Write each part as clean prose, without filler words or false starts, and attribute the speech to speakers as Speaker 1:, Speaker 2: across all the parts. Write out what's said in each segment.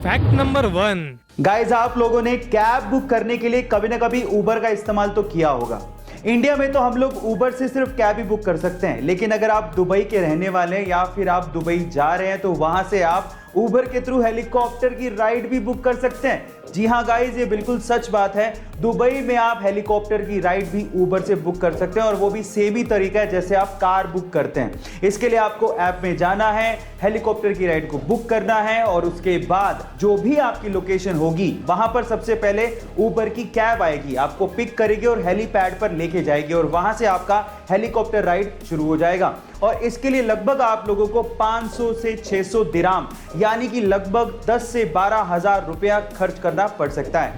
Speaker 1: Fact number 1।
Speaker 2: Guys, आप लोगों ने कैब बुक करने के लिए कभी ना कभी उबर का इस्तेमाल तो किया होगा। इंडिया में तो हम लोग उबर से सिर्फ कैब ही बुक कर सकते हैं, लेकिन अगर आप दुबई के रहने वाले हैं या फिर आप दुबई जा रहे हैं तो वहां से आप उबर के थ्रू हेलीकॉप्टर की राइड भी बुक कर सकते हैं। जी हाँ गाइस, ये बिल्कुल सच बात है। दुबई में आप हेलीकॉप्टर की राइड भी उबर से बुक कर सकते हैं और वो भी सेम ही तरीका है जैसे आप कार बुक करते हैं। इसके लिए आपको ऐप में जाना है, हेलीकॉप्टर की राइड को बुक करना है और उसके बाद जो भी आपकी लोकेशन होगी वहां पर सबसे पहले उबर की कैब आएगी, आपको पिक करेगी और हेलीपैड पर लेके जाएगी और वहां से आपका हेलीकॉप्टर राइड शुरू हो जाएगा। और इसके लिए लगभग आप लोगों को 500 से 600 दिराम यानी कि लगभग 10 से 12 हजार रुपया खर्च करना पड़ सकता है।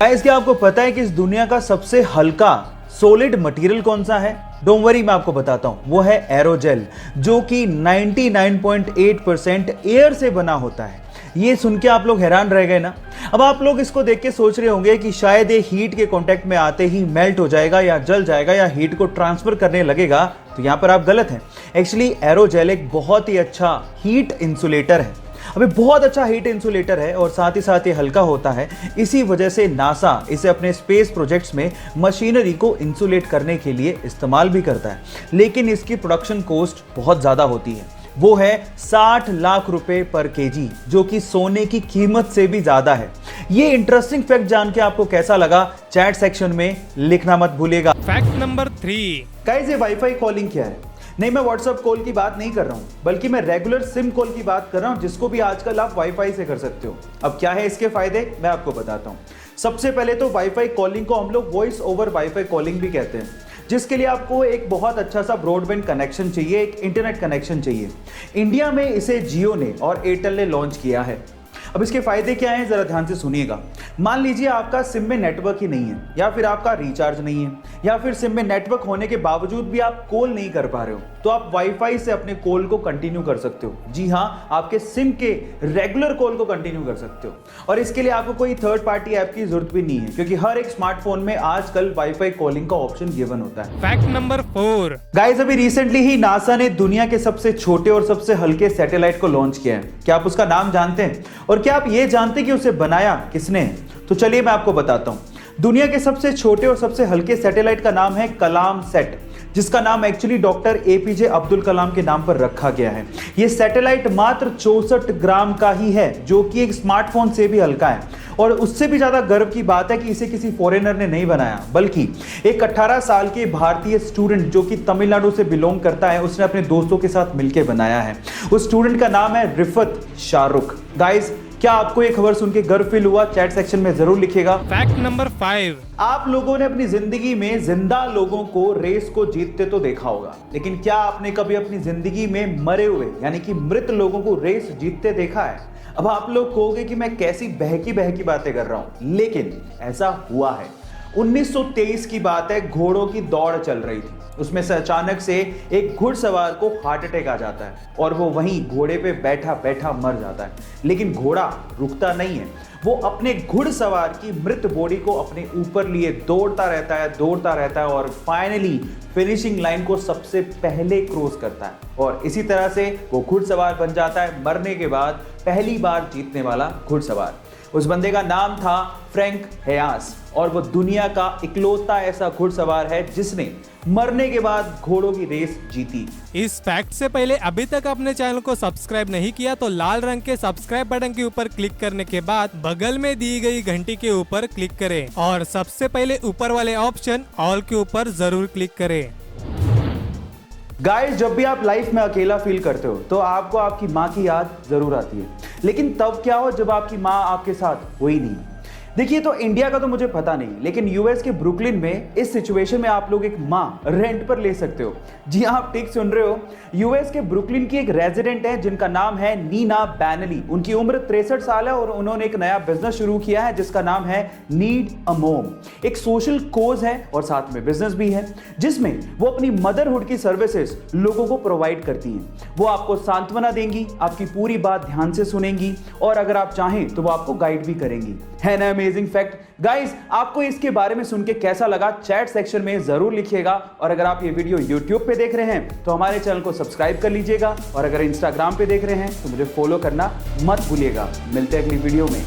Speaker 2: गाइस, क्या आपको पता है कि इस दुनिया का सबसे हल्का सॉलिड मटेरियल कौन सा है? डोंट वरी, मैं आपको बताता हूं। वो है एरोजेल, जो कि 99.8% एयर से बना होता है। ये सुन के आप लोग हैरान रह गए ना? अब आप लोग इसको देख के सोच रहे होंगे कि शायद ये हीट के कांटेक्ट में आते ही मेल्ट हो जाएगा या जल जाएगा या हीट को ट्रांसफर करने लगेगा, तो यहां पर आप गलत हैं। एक्चुअली एरोजेल एक बहुत ही अच्छा हीट इंसुलेटर है। अबे बहुत अच्छा हीट इंसुलेटर है और साथ ही साथ ये हल्का होता है। इसी वजह से नासा इसे अपने स्पेस प्रोजेक्ट्स में मशीनरी को इंसुलेट करने के लिए इस्तेमाल भी करता है, लेकिन इसकी प्रोडक्शन कॉस्ट बहुत ज्यादा होती है। वो है 60 लाख रुपए पर केजी, जो कि सोने की कीमत से भी ज्यादा है। ये इंटरेस्टिंग फैक्ट जान के आपको कैसा लगा, चैट सेक्शन में लिखना मत भूलिएगा।
Speaker 1: Fact number 3।
Speaker 2: गाइस, ये वाईफाई कॉलिंग क्या है? नहीं, मैं व्हाट्सएप कॉल की बात नहीं कर रहा हूं, बल्कि मैं रेगुलर सिम कॉल की बात कर रहा हूं, जिसको भी आजकल आप वाईफाई से कर सकते हो। अब क्या है इसके फायदे, मैं आपको बताता हूं। सबसे पहले तो वाईफाई कॉलिंग को हम लोग वॉइस ओवर वाईफाई कॉलिंग भी कहते हैं, जिसके लिए आपको एक बहुत अच्छा सा ब्रॉडबैंड कनेक्शन चाहिए, एक इंटरनेट कनेक्शन चाहिए। इंडिया में इसे जियो ने और एयरटेल ने लॉन्च किया है। अब इसके फायदे क्या हैं, जरा ध्यान से सुनिएगा। मान लीजिए आपका सिम में नेटवर्क ही नहीं है, या फिर आपका रिचार्ज नहीं है, या फिर सिम में नेटवर्क होने के बावजूद भी आप कॉल नहीं कर पा रहे हो, तो आप वाईफाई से अपने कॉल को कंटिन्यू कर सकते हो। जी हाँ, आपके सिम के रेगुलर कॉल को कंटिन्यू कर सकते हो। और इसके लिए आपको कोई थर्ड पार्टी ऐप की जरूरत भी नहीं है, क्योंकि हर एक स्मार्टफोन में आजकल वाईफाई कॉलिंग का ऑप्शन गिवन होता है।
Speaker 1: Fact number 4।
Speaker 2: गाइस, अभी रिसेंटली ही नासा ने दुनिया के सबसे छोटे और सबसे हल्के सैटेलाइट को लॉन्च किया है। क्या आप उसका नाम जानते हैं? और क्या आप ये जानते हैं कि उसे बनाया किसने है? तो चलिए मैं आपको बताता हूं। दुनिया के सबसे छोटे और सबसे हल्के सैटेलाइट का नाम है कलाम सेट, जिसका नाम actually doctor APJ Abdul Kalam के नाम पर रखा गया है। यह सैटेलाइट मात्र 64 ग्राम का ही है, जो कि एक स्मार्टफोन से भी हल्का है। और उससे भी ज्यादा गर्व की बात है कि इसे किसी फॉरेनर ने नहीं बनाया, बल्कि एक 18 साल के भारतीय स्टूडेंट जो कि तमिलनाडु से बिलोंग करता है, उसने अपने दोस्तों के साथ मिलकर बनाया है। उस स्टूडेंट का नाम है रिफत शाहरुख। गाइस, क्या आपको ये खबर सुन के गर्व फील हुआ? चैट सेक्शन में जरूर लिखिएगा।
Speaker 1: Fact number 5।
Speaker 2: आप लोगों ने अपनी जिंदगी में जिंदा लोगों को रेस को जीतते तो देखा होगा, लेकिन क्या आपने कभी अपनी जिंदगी में मरे हुए यानी कि मृत लोगों को रेस जीतते देखा है? अब आप लोग कहोगे कि मैं कैसी बहकी बहकी बातें कर रहा हूं, लेकिन ऐसा हुआ है। 1923 की बात है, घोड़ों की दौड़ चल रही थी। उसमें से अचानक से एक घुड़सवार को हार्ट अटैक आ जाता है और वो वहीं घोड़े पे बैठा बैठा मर जाता है। लेकिन घोड़ा रुकता नहीं है, वो अपने घुड़सवार की मृत बॉडी को अपने ऊपर लिए दौड़ता रहता है और फाइनली फिनिशिंग लाइन को सबसे पहले क्रॉस करता है। और इसी तरह से वो घुड़सवार बन जाता है, मरने के बाद पहली बार जीतने वाला घुड़सवार। उस बंदे का नाम था फ्रैंक हेयास और वो दुनिया का इकलौता ऐसा घुड़सवार है जिसने मरने के बाद घोड़ों की रेस जीती।
Speaker 1: इस फैक्ट से पहले अभी तक अपने चैनल को सब्सक्राइब नहीं किया तो लाल रंग के सब्सक्राइब बटन के ऊपर क्लिक करने के बाद बगल में दी गई घंटी के ऊपर क्लिक करें और सबसे पहले ऊपर वाले ऑप्शन ऑल के ऊपर जरूर क्लिक करें।
Speaker 2: गाइस, जब भी आप लाइफ में अकेला फील करते हो तो आपको आपकी माँ की याद जरूर आती है, लेकिन तब क्या हो जब आपकी माँ आपके साथ हुई नहीं। देखिए, तो इंडिया का तो मुझे पता नहीं, लेकिन यूएस के ब्रुकलिन में इस सिचुएशन में आप लोग एक माँ रेंट पर ले सकते हो। जी हाँ, आप ठीक सुन रहे हो। यूएस के ब्रुकलिन की एक रेजिडेंट है जिनका नाम है नीना बैनली। उनकी उम्र 63 साल है और उन्होंने एक नया बिजनेस शुरू किया है जिसका नाम है नीड अ मोम। एक सोशल कोज है और साथ में बिजनेस भी है, जिसमें वो अपनी मदरहुड की सर्विसेज लोगों को प्रोवाइड करती हैं। वो आपको सांत्वना देंगी, आपकी पूरी बात ध्यान से सुनेंगी और अगर आप चाहें तो वो आपको गाइड भी करेंगी। है ना अमेजिंग फैक्ट। गाइस, आपको इसके बारे में सुन के कैसा लगा चैट सेक्शन में जरूर लिखिएगा। और अगर आप ये वीडियो यूट्यूब पे देख रहे हैं तो हमारे चैनल को सब्सक्राइब कर लीजिएगा, और अगर इंस्टाग्राम पे देख रहे हैं तो मुझे फॉलो करना मत भूलिएगा। मिलते हैं अगली वीडियो में।